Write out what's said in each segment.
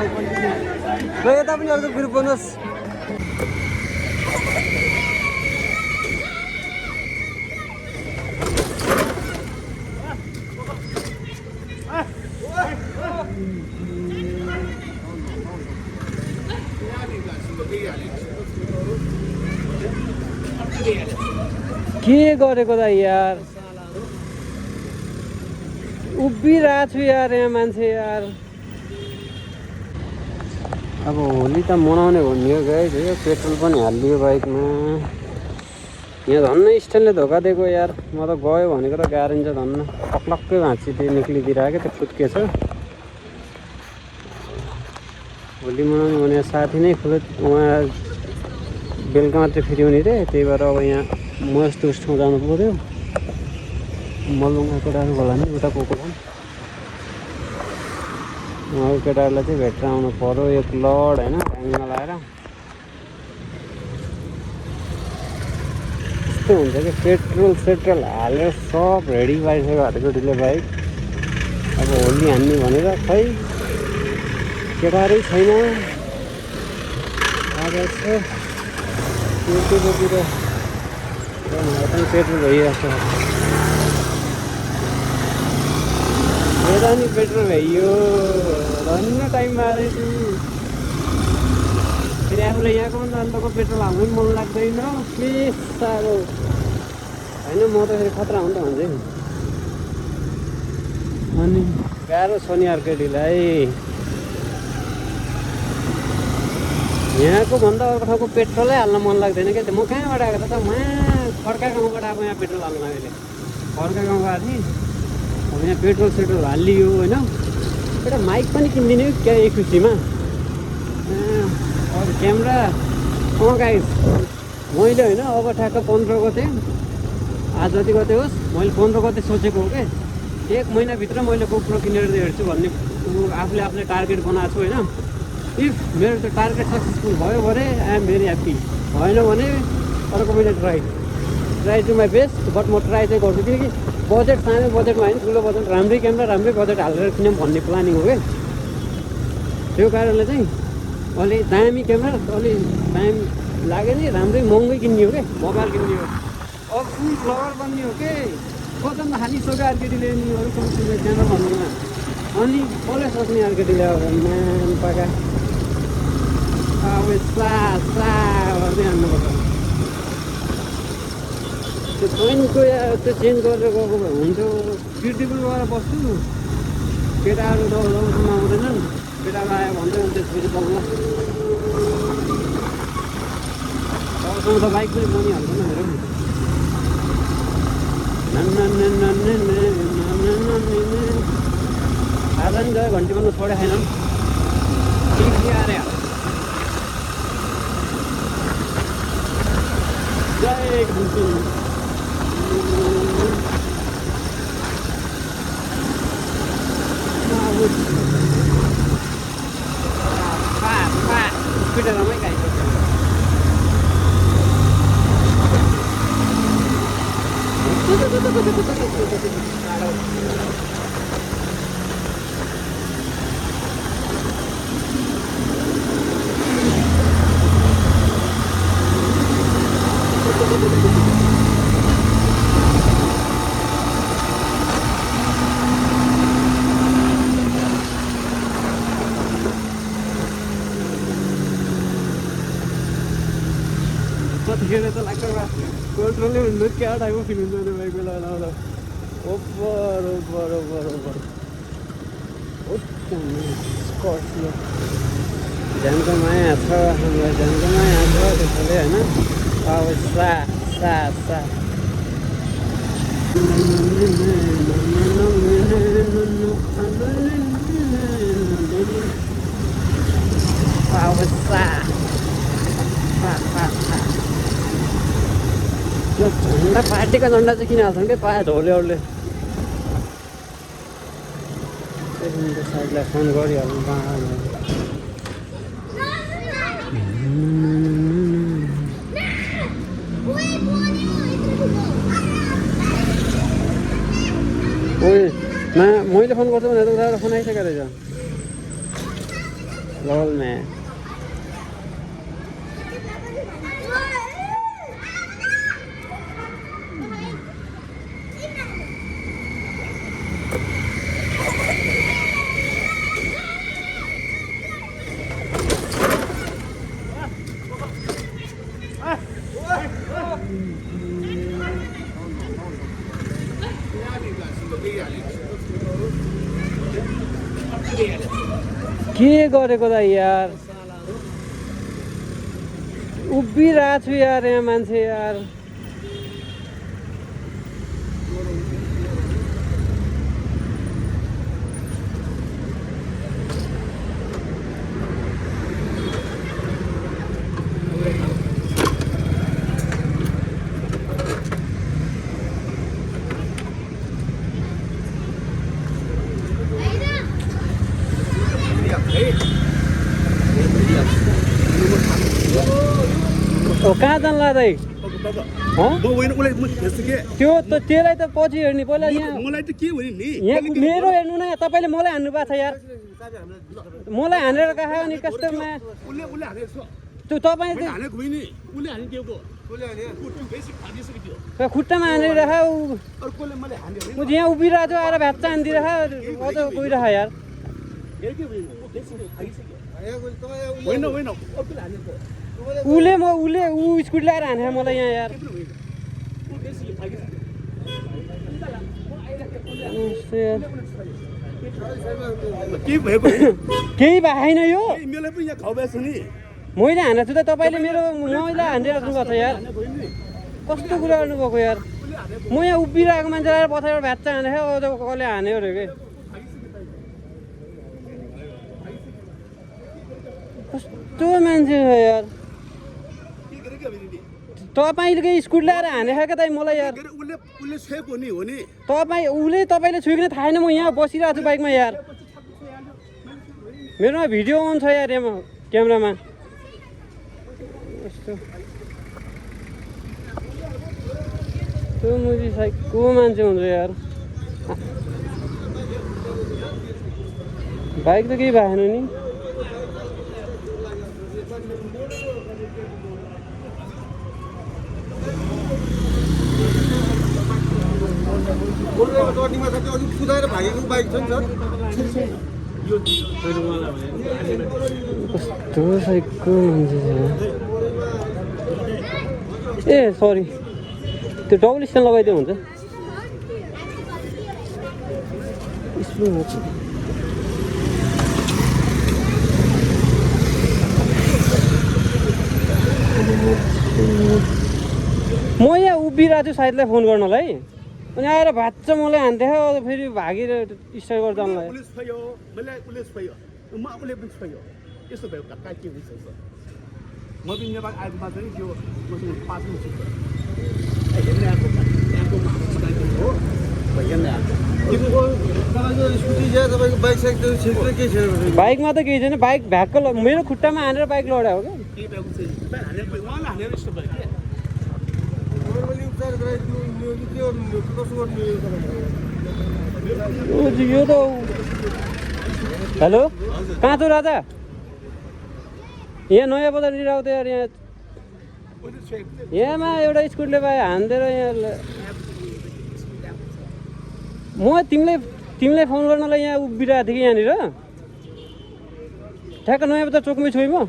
ल यता पनि अर्को ग्रुप बनाउनुहोस्। के गरेको त यार, उभिरहेको छु यार यहाँ मान्छे यार। अब होली त मनाउने भनियो गाइस, यो पेट्रोल पनि हालिदियो बाइकमा। यहाँ धन्न स्ट्यान्डले धोका दिएको यार, म त गयो भनेको त गाह्रिन्छ धन्न। पक्लक्कै भाँचिदियो निक्लिदिरहेको त्यो फुत्केछ। होली मनाउने भने साथी नै खुलो, उहाँ बेलुका मात्रै फेरि हुने रे, त्यही भएर अब यहाँ म यस्तो उस ठाउँ जानु पऱ्यो। मलुङका केटाहरू होला नि उता गएको छन्, उहाँको केटाहरूलाई चाहिँ भेटेर आउनु पऱ्यो एक लड होइन, ह्याङमा लगाएर। यस्तो हुन्छ कि पेट्रोल सेट्रोल हालेर सब रेडी पाइसक्यो हातकोटीले बाइक। अब होली हान्ने भनेर खै केटाहरू छैन। आज चाहिँ पनि पेट्रोल भइरहेको छ। यता नि पेट्रोल भइयो, धन्न टाइममा आएछु। फेरि आफूलाई यहाँको भन्दा अन्तको पेट्रोल हाल्नु पनि मन लाग्दैन के साह्रो होइन। म त फेरि खतरा हुन्छ भन्छ नि। अनि गाह्रो छ नि अर्केटीलाई। यहाँको भन्दा अर्को ठाउँको पेट्रोलै हाल्न मन लाग्दैन क्या। म कहाँबाट आएको त खड्का गाउँबाट आएको यहाँ पेट्रोल हाल्न। अहिले खड्का गाउँको आएको थिएँ। अब यहाँ पेट्रोल सेट्रोल हालियो होइन। एउटा माइक पनि किनिदिने क्या यही खुसीमा। अरू क्यामेरा गाइस मैले होइन अब ठ्याक्क 15 गते, आज जति गते होस् मैले 15 गते सोचेको हो क्या। 1 महिनाभित्र मैले गोप्रो किनेर हेर्छु भन्ने आफूले आफूले टार्गेट बनाएको छु होइन। इफ मेरो त्यो टार्गेट सक्सेसफुल भयो भने आई एम भेरी ह्याप्पी, भएन भने अर्को मैले try to my best. But म ट्राई चाहिँ गर्छु, किनकि बजेट सानो बजेटमा होइन, ठुलो बजेट राम्रै क्यामेरा राम्रै बजेट हालेर किनौँ भन्ने प्लानिङ हो क्या। त्यो कारणले चाहिँ अलि दामी क्यामेरा अलि टाइम लाग्यो नि, राम्रै महँगै किन्ने हो क्या, मोबाइल किन्ने हो। अब फुल फ्लवर बन्ने हो के कतन हालिसक्यो अर्केटीले नि अरू कम्पनीले क्यामेरा भन्नुमा। अनि कसले सक्ने अर्केटीले अब म्यान पाका अब गर्दै हान्नुपर्छ। त्यो पोइन्टको या त्यो चेन्ज गरेर गएको भए हुन्थ्यो। क्रिटिकल गएर बस्छु, केटाहरू दौडमा आउँदैनन्, केटाहरू आयो भन्दै अनि त्यसपछि पाउनु तबसम्म त बाइक पनि बनिहाल्दैन मेरो। आज नि गयो घन्टी बन्नु छोडे छैन ठिक अरे जय घन्टी। स्पिडरमै गाइसक्यो। कतिखेर त लाग्छ कन्ट्रोलै हुँदैन क्या टाइपको फिल हुन्छ त्यो बाइक बेला बेला over over over over Scorpio ज्यानको माया छ, हामीलाई ज्यानको माया छ त्यसैले होइन। अब सा सा सा त्यो झन्डा पार्टीको झन्डा चाहिँ किन हाल्छन् क्या पाए झोलेहरूले। साइडलाई फोन गरिहाल्नु मैले फोन गर्छु भनेर उनीहरू फोन आइसकेको रहेछ। लॉल में के गरेको त यार उभिरहेको छु यार यहाँ मान्छे यार कहाँ जान लाँदै त्यो त त्यसलाई त पछि हेर्ने पहिला यहाँ मेरो हेर्नु न तपाईँले मलाई हान्नु भएको छ यार मलाई हानेर गएको अनि कस्तोमा त्यो तपाईँ खुट्टामा हानिरह यहाँ उभिरहेको छु आएर भ्याच्चा हानिदिरह अझ गइरह यार उसले ऊ स्कुटी ल्याएर हाने मलाई यहाँ यार केही भएन यो मैले हानेको छु त तपाईँले मेरो मैला हानिदिइराख्नु भएको छ यार कस्तो कुरा गर्नुभएको यार म यहाँ उभिरहेको मान्छे आएर पछाडिबाट भ्याच्चा हानेको अझ कसले हान्यो अरे के कस्तो मान्छे हो यार तपाईँले स्कुटी ल्याएर हानेको क्या त मलाई यार तपाईँले छुइकन थाहा छैन म यहाँ बसिरहेको छु बाइकमा यार मेरोमा भिडियो अन छ यार यहाँ क्यामेरामा यस्तो त्यो मुजी साइड को मान्छे हुन्छ यार बाइक त केही भएन नि सुधाएर भागेको बाइक छ नि सर कस्तो साइकको मान्छे छ ए सरी त्यो डबल स्ट्यान्ड लगाइदियो हुन्छ म यहाँ उभिरहेको छु सायदलाई फोन गर्नलाई अनि आएर भाच्च मलाई हान्थ्यो फेरि भागेर स्टार्ट गर्दा मलाई पुलिस भयो मलाई पुलिस भयो म आफूले पनि भयो यस्तो भयो कता के हुन्छ म पनि नेपाल आएकोमा चाहिँ त्यो मसँग पास हुन्छ हेर्ने आएको हो हेर्ने आएको स्कुटी छ तपाईँको बाइक साइक क्षेत्र के छ बाइकमा त केही छैन बाइक भ्याक्क मेरो खुट्टामा हानेर बाइक लड्या हो क्या के भएको चाहिँ हानेर उहाँलाई हानेर यस्तो भयो के नर्मली उपचार गराइदिनु के गर्नु कसो गर्नु यो त हेलो कहाँ छौ राजा यहाँ नयाँ बजारनिर आउँथ्यो यार यहाँ यहाँमा एउटा स्कुटीले पाए हानिदिएर यहाँ म तिमीलाई फोन गर्नलाई यहाँ उभिरहेको थिएँ कि यहाँनिर ठ्याक्क नयाँ बजार चोकमै छु म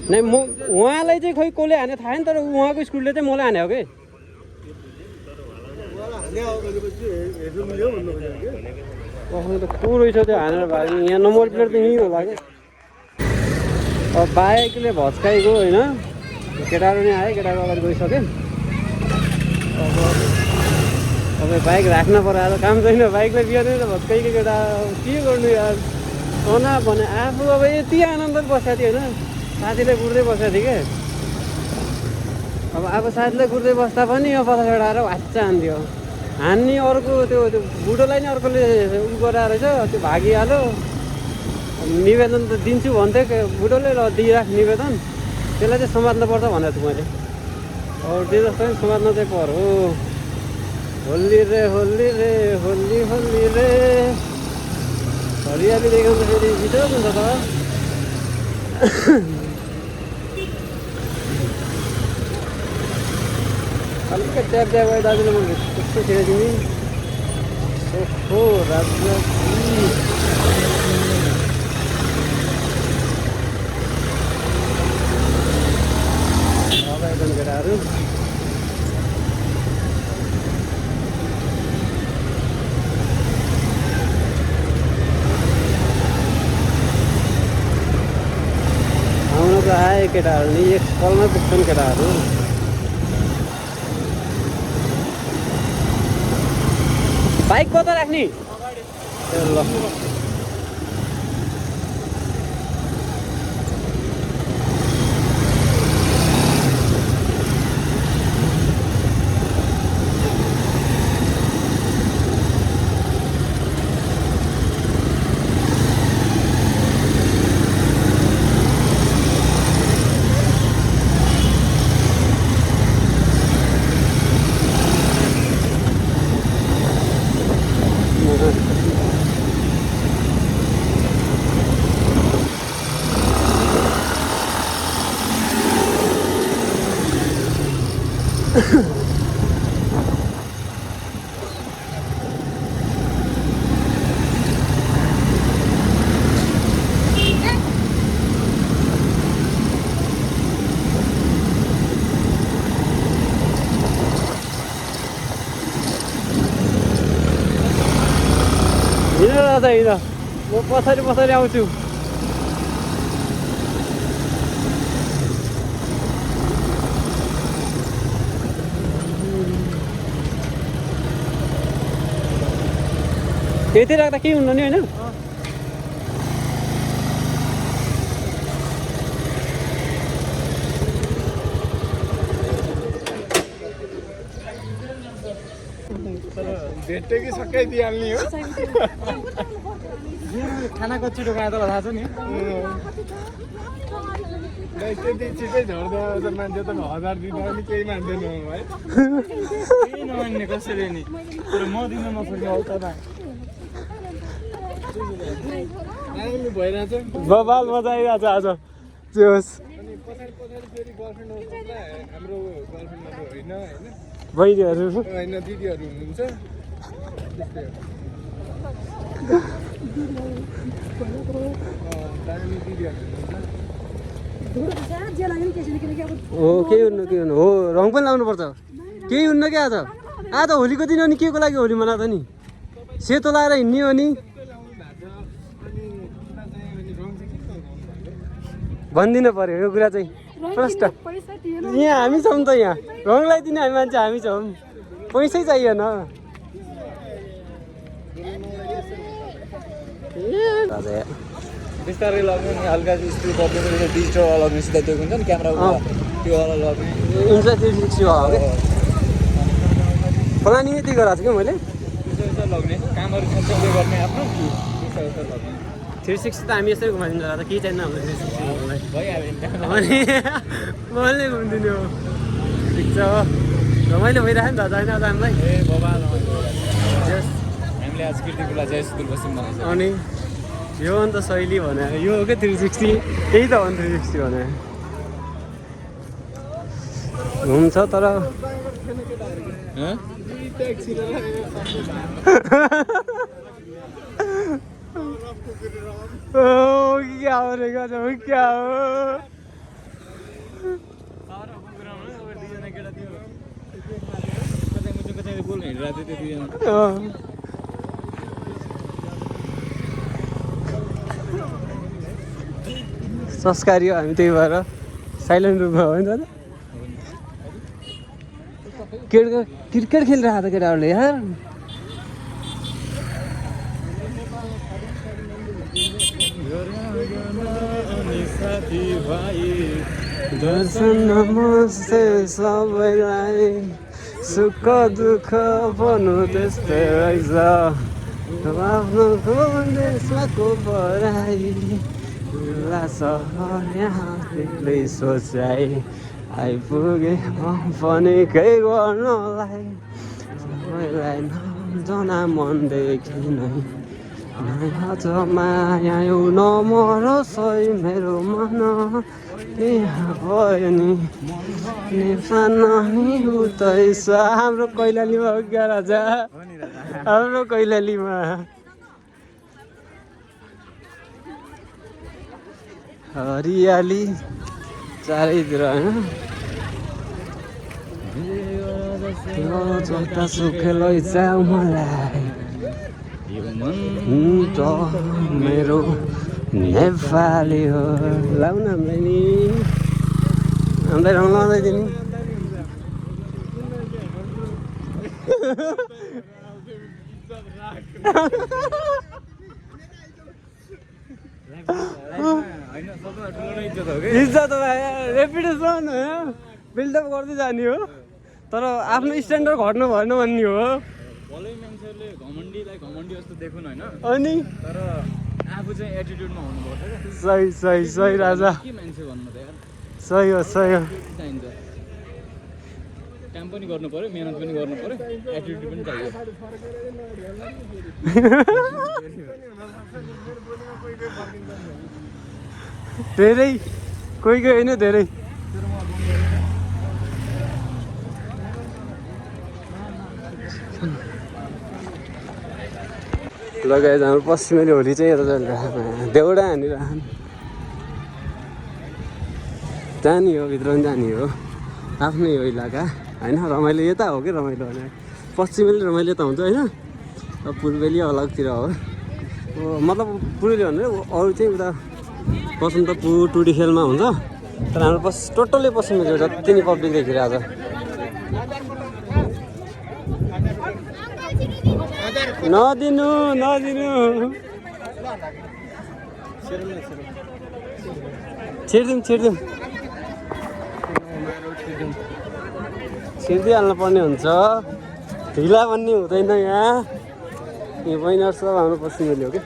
नै म उहाँलाई चाहिँ खोइ कसले हाने थाहा नि तर उहाँको स्कुलले चाहिँ मलाई हाने हो कि त को रहेछ त्यो हानेर भयो यहाँ नम्बर प्लेट त यहीँ होला कि अब बाइकले भच्काइगयो होइन केटाहरू नै आयो केटाहरू अगाडि गइसक्यो अब बाइक राख्न पर्यो आज काम छैन बाइकलाई बिहानै त भत्काइको केटा के गर्नु यार अना भने आफू अब यति आनन्द बसेको थियो होइन साथीले गुड्दै बसेको थिएँ क्या अब साथीले गुड्दै बस्दा पनि यो पछाडि आएर भाच्चा हान्थ्यो हान्ने अर्को त्यो बुढोलाई नै अर्कोले उ गराएर रहेछ त्यो भागिहाल्यो निवेदन त दिन्छु भन्थ्यो बुढोले ल दिइराख निवेदन त्यसलाई चाहिँ समात्नु पर्छ भनेको छु मैले और त्यो जस्तो नि समात्न चाहिँ पर्यो होली रे होली रे होली होली रे हरियाली देखाउँदाखेरि छिटो हुन्छ त अलिकति ट्याप ट्याप भयो दाजुले मैले कस्तो थियो तिमी ओहो राजा एकदम केटाहरू आउन त आए केटाहरू नि एक कलमै पुग्छन् केटाहरू बाइक कता राख्ने ल हिँड म पछाडि पछाडि आउँछु यति राख्दा केही हुन्न नि होइन भेट्यो कि सबै दिइहाल्ने हो खानाको छिटो खाए त थाहा छ नि त्यति छिटै झर्दा त मान्छे त 1000 दिँदा पनि केही मान्दैन है केही नमान्ने कसरी नि तर म दिन नसक्ने अवस्थामा आउनु भइरहेछ बबाल मजा आइरहेको छ आज जोस् अनि पछाडि फेरि गर्लफ्रेन्ड आउँछ हाम्रो गर्लफ्रेन्डहरू होइन होइन बहिनीहरू होइन दिदीहरू हुनुहुन्छ त्यस्तै दामी दिदीहरू हुनुहुन्छ हो केही हुनु हो रङ पनि लाउनुपर्छ केही हुन्न क्या आज आज होलीको दिन अनि के को लागि होली मनाउँछ नि सेतो लाएर हिँड्ने हो नि भनिदिनु पर्यो यो कुरा चाहिँ प्रष्ट यहाँ हामी छौँ त यहाँ रङ लगाइदिने हामी मान्छे हामी छौँ पैसै चाहिएन बिस्तारै लग्ने नि हल्का स्पिड प्रब्लम डिजिटल लग्ने सिधा त्यो हुन्छ नि क्यामेरा त्यो वाला लग्ने इन्स्टा 360 हो क्या प्लानिङ यति गराएको छु क्या मैले यसो लग्ने कामहरू छ्याउँदै गर्ने आफ्नो यसो लग्ने 360 त हामी यसरी घुमाइदिन्छ त केही चाहिँदैन हाम्रो 360 घुमाइ भइहाल्यो अनि मैले घुमिदिने हो ठिक छ रमाइलो भइरहेको नि त जाने आज हामीलाई ए बाबा जस हामीले आज कीर्तिपुला चाहिँ सुदूरपश्चिम बनाएको अनि यो अन्त शैली भने यो हो क्या 360 त्यही त हो नि 360 भने घुम्छ तर क्या हो रे क्या हो संस्कारी हो हामी त्यही भएर साइलेन्ट रुममा हो नि त क्रिकेट खेलिरहेको त केटाहरूले यार दर्शन नमस्ते सबैलाई सुख दुःख भन्नु त्यस्तै रहेछ आफ्नो देशमा को बढाइ सहर यहाँ एक्लै सोचाइ आइपुगे पनि केही गर्नलाई सबैलाई नजना मनदेखि नै नयाँ छ माया नमरोसै मेरो मन यहाँ भयो नि सानो उतै छ हाम्रो कैलालीमा हो क्या राजा हाम्रो कैलालीमा हरियाली चारैतिर होइन जता सुखे लैजाऊ मलाई त मेरो नेपाली हो लाउ न हामीलाई नि हामीलाई रङ लाउँदै नि इज्जत रेपुटेसन होइन बिल्डअप गर्दै जाने हो तर आफ्नो स्ट्यान्डर्ड घट्नु भएन भन्ने हो मान्छेहरूले घमण्डीलाई घमण्डी जस्तो देखुन् होइन अनि तर आफू चाहिँ एटिट्युडमा हुनुपर्छ क्या सही सही सही राजा के मान्छे भन्नु त यार सही हो चाहिन्छ काम पनि गर्नु पर्यो मेहनत पनि गर्नु पर्यो एटिट्युड पनि चाहियो धेरै कोही कोही होइन धेरै लगाएर हाम्रो पश्चिमेली होली चाहिँ यता चलिरहेको देउडा हानिरहनु जाने हो भित्र पनि जाने हो आफ्नै हो इलाका होइन रमाइलो यता हो कि रमाइलो भने पश्चिमेली रमाइलो यता हुन्छ होइन अब पूर्वेली अलगतिर हो मतलब पूर्वेली भन्दा अरू चाहिँ उता बसन्तपुर टुडिखेलमा हुन्छ तर हाम्रो टोटल्ली पश्चिमेली हो जति नि पब्लिक देखिरहेको छ नदिनु नदिनु छिर्दिउँ छिर्दिहाल्नु पर्ने हुन्छ ढिला भन्ने हुँदैन यहाँ यो बैनर सब हाम्रो पश्चिमेली हो कि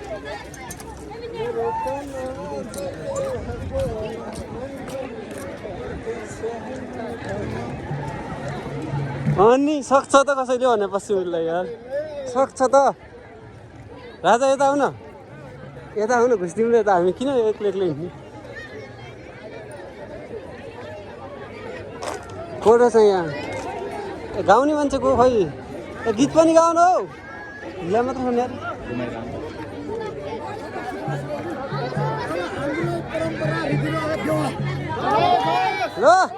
अनि सक्छ त कसैले भने पश्चिमेलीलाई यार सक्छ त राजा यता आउन घुस्दिउँ यता हामी किन एक्लै हिँड्ने को रहेछ यहाँ गाउने मान्छे को खै गीत पनि गाउनु हौ ढिला मात्र सुन्ने ल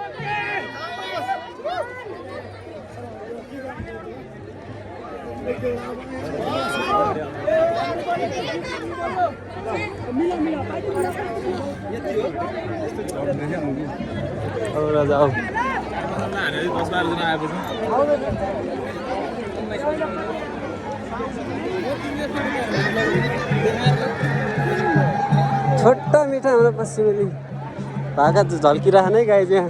राजा आऊ छोटा मिठा हाम्रो पश्चिमेली भाका झल्किरहेको नै गाई त्यहाँ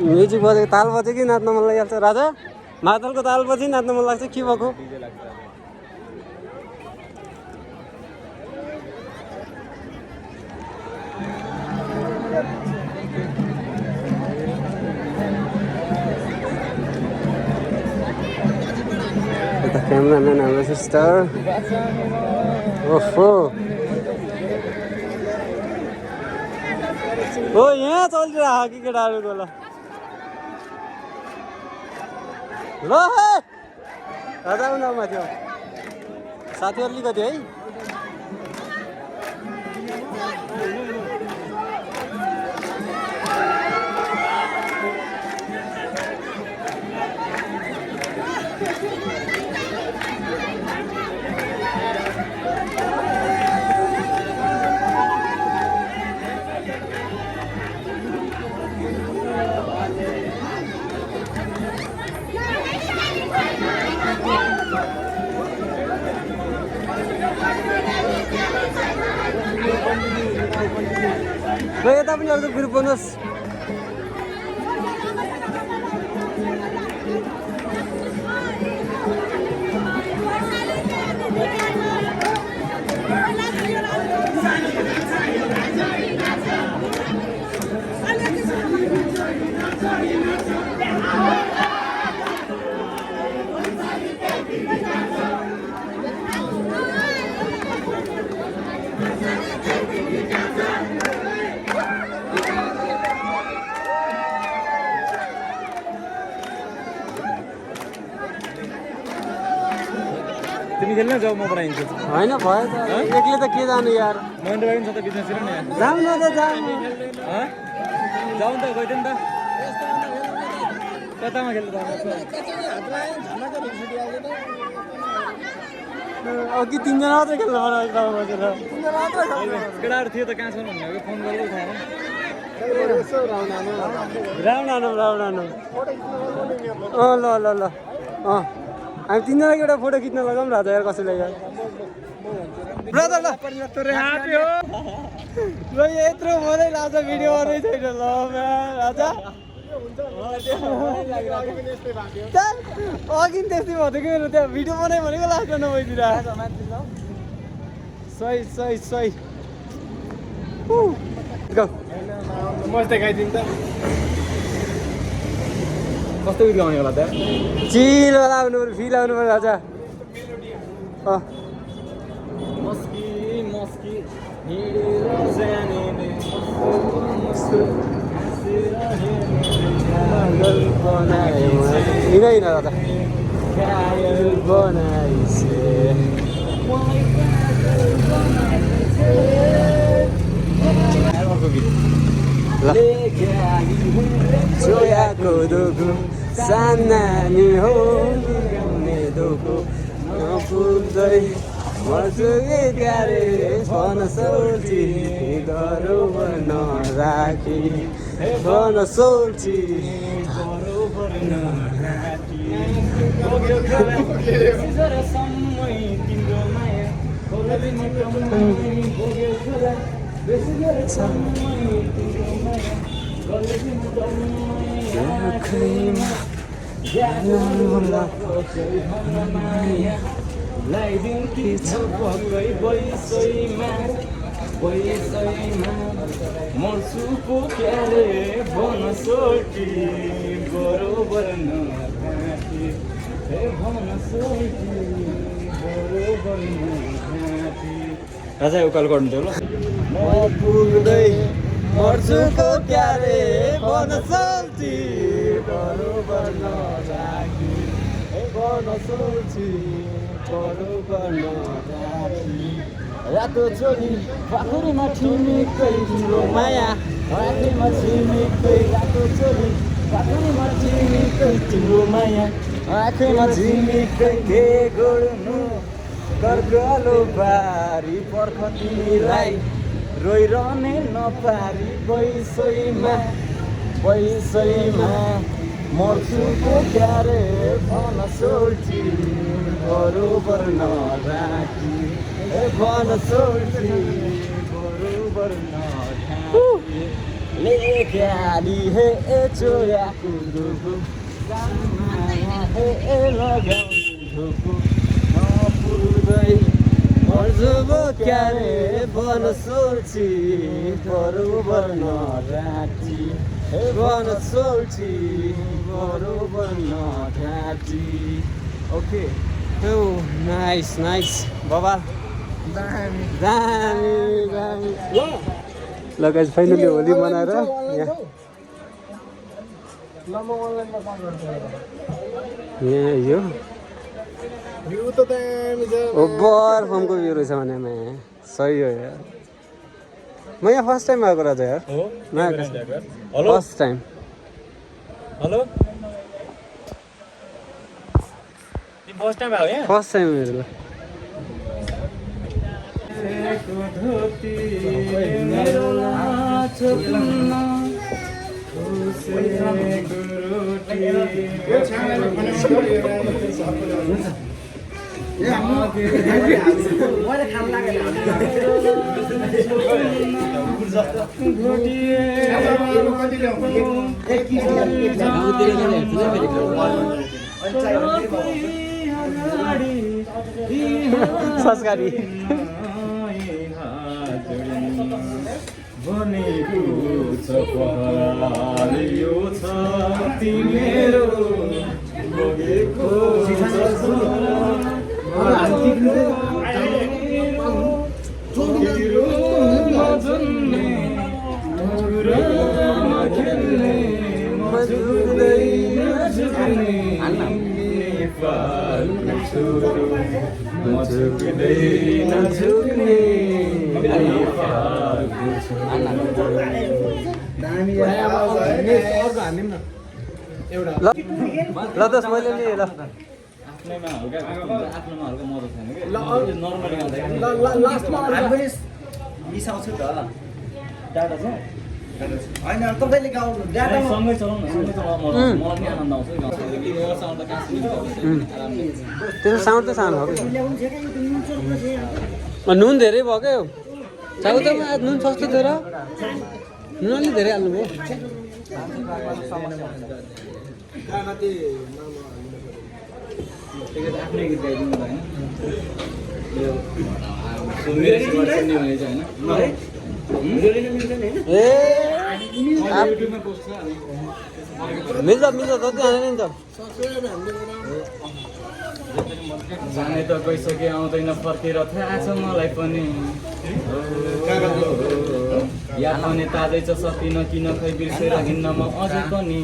म्युजिक बजेको ताल बज्यो कि नाच्न मन लागिहाल्छ राजा मादलको ताल बजी नाच्न मन लाग्छ के भएको यता क्यामेराम्यान हाम्रो सिस्टर ओहो हो यहाँ चलिरहेको कि केटाहरूको ल ल राजा आउन माथि साथीहरू अलिकति है ल यता पनि अर्को ग्रुप बनाउनुहोस् खेल्न जाऊ म बनाइदिन्छु होइन भयो त एक्लै त के जानु यार महेन्द्र भाइ पनि छ त बिजनेसतिर नि जाऊ न त जाऊ जाउँ त गइदिउँ त कतामा खेल्नु त अघि 3 जना मात्रै खेल्नु पर्यो बसेर केटाहरू थियो त कहाँ छन् भनेको फोन गरेको थाहा राउन्ड आनु ल ल ल हामी 3 जनाको एउटा फोटो खिच्न लगाऊँ राजा यार कसैलाई यार ब्रदर ल ल यत्रो मलाई लाग्छ भिडियो गर्दै छैन ल राजा अघि त्यस्तै भन्दै मेरो त्यहाँ भिडियो बनायो भनेको लाग्छ नभइतिर सही मस्तै खाइदिउँ त कस्तो गीत गाउने होला त चिल वाला आउनु पर्यो फिल आउनु पर्यो राजा मस्की हिँड राजा अर्को गीत छोयाको दुखु सानानी हो दुखु नपुग्दै मर्छु क्यारे भन सोची गरौ नराखी भन सोची मर्सुको क्यारे भन सोची बरोबर नघाँटी भन सोची बरोबर नघाँटी राजा उकालो गर्नु थियो ल म पुग्दै मर्छुको क्यारे भन सोची बरोबर नराखी भन सोची बरोबर नराखी रातो चोली पाखुरीमा ठिमिकै तिम्रो माया आँखैमा झिमिकै रातो चोली पाखुरीमा ठिमिकै तिम्रो माया आँखैमा झिमिकै के गोड्नु कर्कलो बारी पर्ख तिमीलाई रोइरहने नपारी बैसैमा मर्छुको क्यारे भन सोल्टी बरोबर नराखी भन सोल्टी बरोबर नराखी लेख्याली हे चोयाको दुखु माया हे लगाउने धुकु नपुग्दै मर्छुको क्यारे भन सोल्टी बरोबर नराखी भन सोल्टी बरोबर नराखी ओके नाइस बाबा दामी ल गाइस फाइनली होली मनाएर यहाँ यो ओभर फर्मको भ्यू रहेछ भने सही हो यार म यहाँ फर्स्ट टाइम आएको राजा यार first time hello first time आयो यहाँ फर्स्ट टाइम मेरो संस्कारी भनेको छ पहाड यो छ तिम्रो बगेको नझुक्ने ल दस मैले नि ल आफ्नैमा हल्का मजा छैन कि नर्मली मिसाउँछु त डाटा छ होइन तपाईँले गाउनु डाटा सँगै चलाउन मलाई पनि आनन्द आउँछ साउन्ड त कहाँ त्यो साउन्ड त सानो हो कि नुन धेरै भयो क्या चाउतामा नुन सस्तो थियो र नुन अलिक धेरै हाल्नुभयो आफ्नै गीत गाइदिनु होइन मेरो सुन्ने हुने चाहिँ होइन ए मिल्छ मिल्छ जति हाने नि त जाने त गइसके आउँदैन फर्केर थाहा छ मलाई पनि या पनि ताजै छ सकिन किन खै बिर्सेर हिँड्न म अझै पनि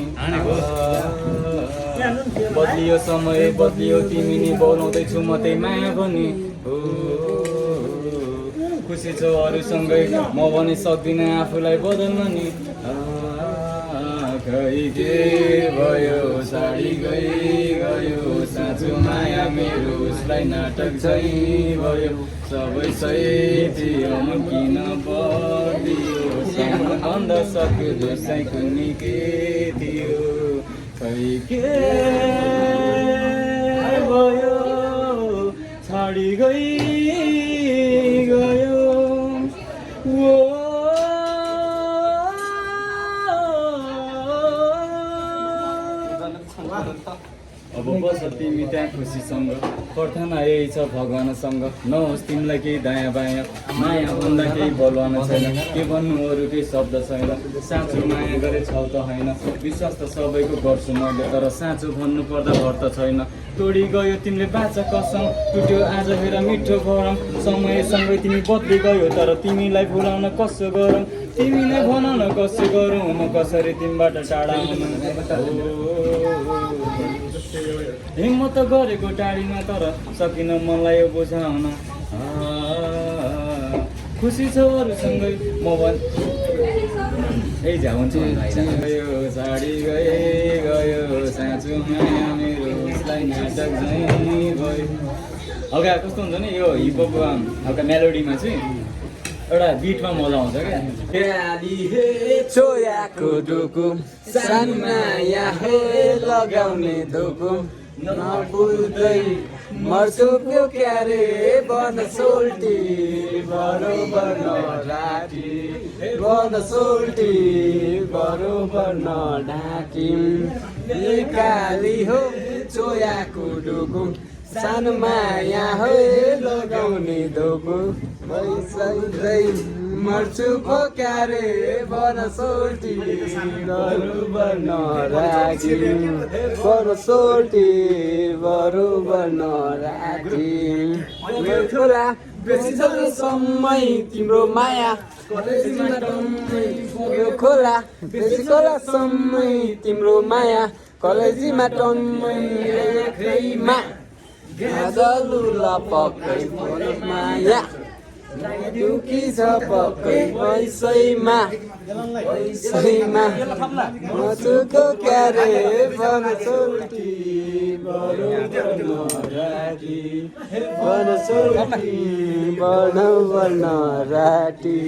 बदलियो समय बदलियो तिमी नि बोलाउँदैछु म त्यही माया पनि खुसी छ अरूसँगै म भने सक्दिनँ आफूलाई बदल्न नि खै के भयो साडी गयो साँचो माया मेरो उसलाई नाटक चाहिँ भयो सबै सही थियो म किन बदलियो भन्न सक्यो जोसै कुनै के थियो खै के भयो छाडी गयो अब बस तिमी त्यहाँ खुसीसँग प्रार्थना यही छ भगवानसँग नहोस् तिमीलाई केही दायाँ बायाँ माया भन्दा केही बलवान छैन के भन्नु अरू केही शब्द छैन साँचो माया गरे छौ त होइन विश्वास त सबैको गर्छु मैले तर साँचो भन्नु पर्दा भर्त छैन तोडी गयो तिमीले बाचा कसम टुट्यो आज हेर मिठो गरम समयसँगै तिमी बदली गयो तर तिमीलाई भुलाउन कसो गरौँ तिमी नै भन न कसो गरौँ म कसरी तिमीबाट टाढा हुनु हिम्मत गरेको टाढीमा तर सकिन मलाई यो बुझाउन खुसी छ अरूसँगै म ए हुन्छ गयो साडी गयो साँचो माया मेरो उसलाई नाटक झैँ भयो हल्का कस्तो हुन्छ नि यो हिपहप हल्का मेलोडीमा चाहिँ एउटा बिटमा मजा आउँछ क्या चोयाको डुकु सानमा हे लगाउने धुकु नबुल्दै मर्छु प्यो क्यारे बन सोल्टी बरोबर नराटी बन सोल्टी बरोबर नढाकी काली हो चोयाको डुकु सानो माया हो लगाउने धोको भइसक्दै मर्छु पो क्यारे बन सोल्टी बरोबर नराखी बन सोल्टी बरोबर नराखी खोला बेसी समय तिम्रो माया खोला बेसी खोला समय तिम्रो माया कलेजीमा टम्मै रेखैमा गाजलुला पक्कै माया दुखी छ पक्कै पैसैमा मचुको क्यारे बन सोल्टी बरोबर नराटी बन सोल्टी बरोबर नराटी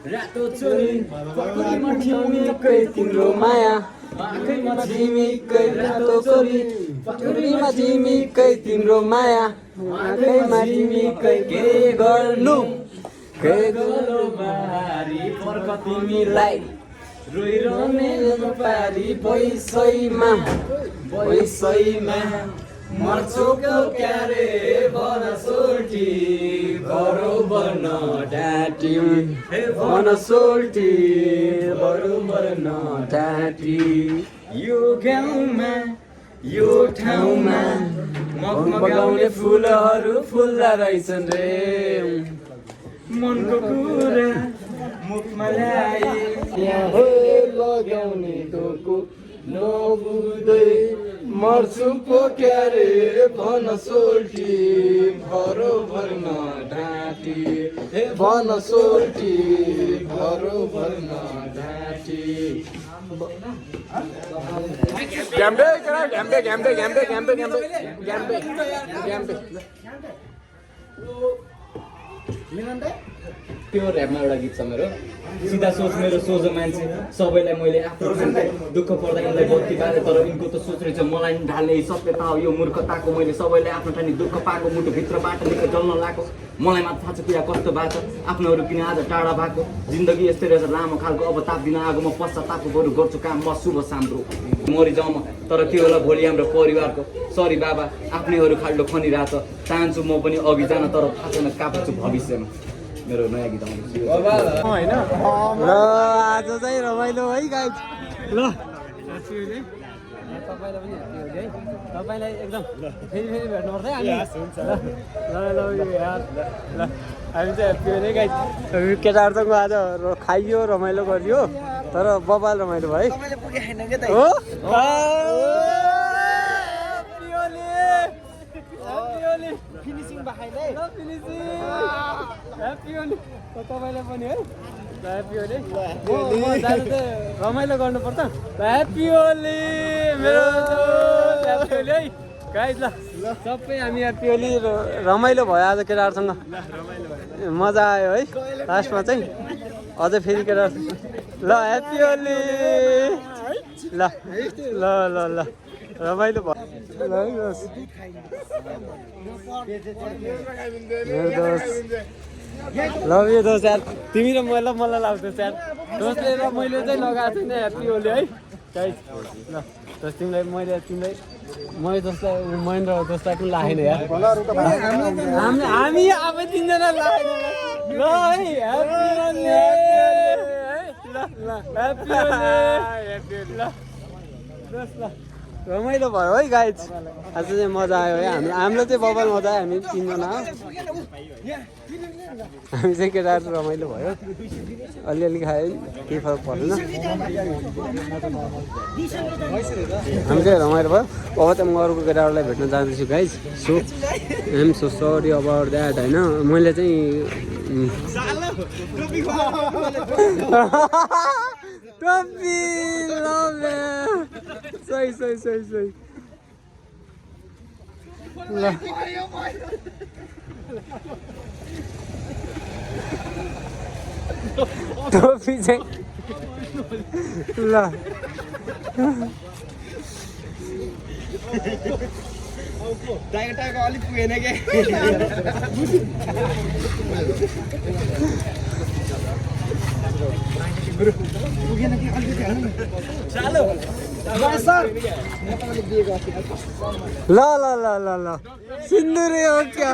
रातो चोली पक्कैमा ठिमिकै तिम्रो माया आँखैमा झिमिकै रातो चोली पक्कैमा झिमिकै तिम्रो माया आँखैमा झिमिकै के गर्नु बारी फर्क तिमीलाई रोइरहने पारी पैसैमा मर्छुको क्यारे बन सोल्टी बरोबर नडाटी बन सोल्टी बरोबर नडाटी यो गाउँमा यो ठाउँमा मगाउने फुलहरू फुल्दा रहेछन् रे मनको कुरा मुखमा ल्याए लगाउने धोको नबुझ्दै मर्छु पो क्यारे भन सोल्टी बरोबर न ढाँटी भन सोल्टी बरोबर न ढाँटी ग्याम्बे करा ग्याम्बे ग्याम्बे ग्याम्बे ग्याम्बे ग्याम्बे ग्याम्बे ग्याम्बे त्यो ऱ्यापमा एउटा गीत छ मेरो सिधा सोच मेरो सोझो मान्छे सबैलाई मैले आफ्नो ठान्थे दुःख पर्दा यिनलाई बत्ती बाले तर यिनको त सोच रहेछ मलाई ढाल्ने सत्यता हो यो मूर्खताको मैले सबैलाई आफ्नो ठानी दुःख पाएको मुटुभित्रबाट निकै जल्न लागेको मलाई मात्र थाहा छ कुरा कस्तो भएको आफ्नोहरू किन आज टाढा भएको जिन्दगी यस्तै रहेछ लामो खालको अब ताप्दिन आगो म पश्चातापको बरु गर्छु काम म शुभ साम्रो मरिजाउँ तर त्यो होला भोलि हाम्रो परिवारको सरी बाबा आफ्नैहरू खाल्डो खनिरहेछ चाहन्छु म पनि अघि जान तर थाहा छैन काप्छु भविष्यमा मेरो नयाँ गीत आउँदैछ होइन ल आज चाहिँ रमाइलो है गाइज ल तपाईँलाई पनि ह्याप्पी हो है तपाईँलाई एकदम फेरि भेट्नुपर्छ है हामी ल हामी चाहिँ ह्याप्पी हो है गाइज केटाहरूसँग आज खाइयो रमाइलो गरियो तर बबाल रमाइलो भयो हो तपाईँलाई पनि है ह्याप्पी होली जानु चाहिँ रमाइलो गर्नुपर्छ ह्याप्पी होली मेरो ह्याप्पी होली है गाइज ल सबै हामी ह्याप्पी होली रमाइलो भयो आज केटाहरूसँग मजा आयो है लास्टमा चाहिँ अझै फेरि केटाहरू ल ह्याप्पी होली ल ल ल ल रमाइलो भयो लभ यु दोस्त यार तिमी र मलाई लाग्दैछ यार दोस्तले र मैले चाहिँ लगाएको थिएँ ह्याप्पी होली है गाइज ल दोस्त तिमीलाई मैले जस्तै महेन्द्र दोस्तलाई पनि लागेन यार हामी अब तिनजना लागेन ल है ह्याप्पी होली ल ह्याप्पी होली ल दोस्त ल रमाइलो भयो है गाइज आज चाहिँ मजा आयो है हाम्रो चाहिँ बबाल मजा आयो हामी तिनजना हामी चाहिँ केटाहरू रमाइलो भयो अलिअलि खायो केही फरक पर्दैन हामी चाहिँ रमाइलो भयो अब चाहिँ म अरूको केटाहरूलाई भेट्न जाँदैछु guys so I'm so sorry about that होइन मैले चाहिँ टोपी सही ल टोपी चाहिँ ल अलिक पुगेन के ल ल ल ल ल सिन्दुरी हो क्या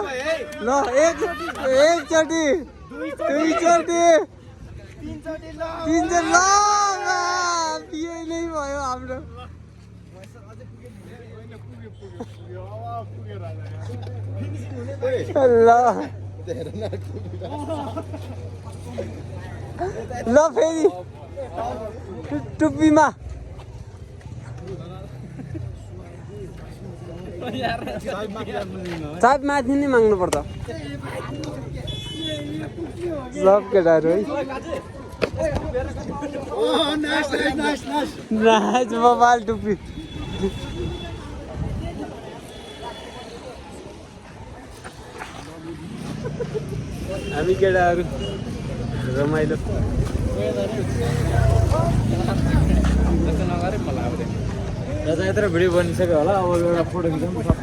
ल एकचोटि दुईचोटि तिनचोटि ल बिहे नै भयो हाम्रो ल ल फेरि टुप्पीमा चाप माथि नै माग्नु पर्छ सब केटाहरू है नाच बबाल टुप्पी हामी केटाहरू रमाइलो र यत्र भिडियो बनिसक्यो होला अब एउटा फोटो खिचौँ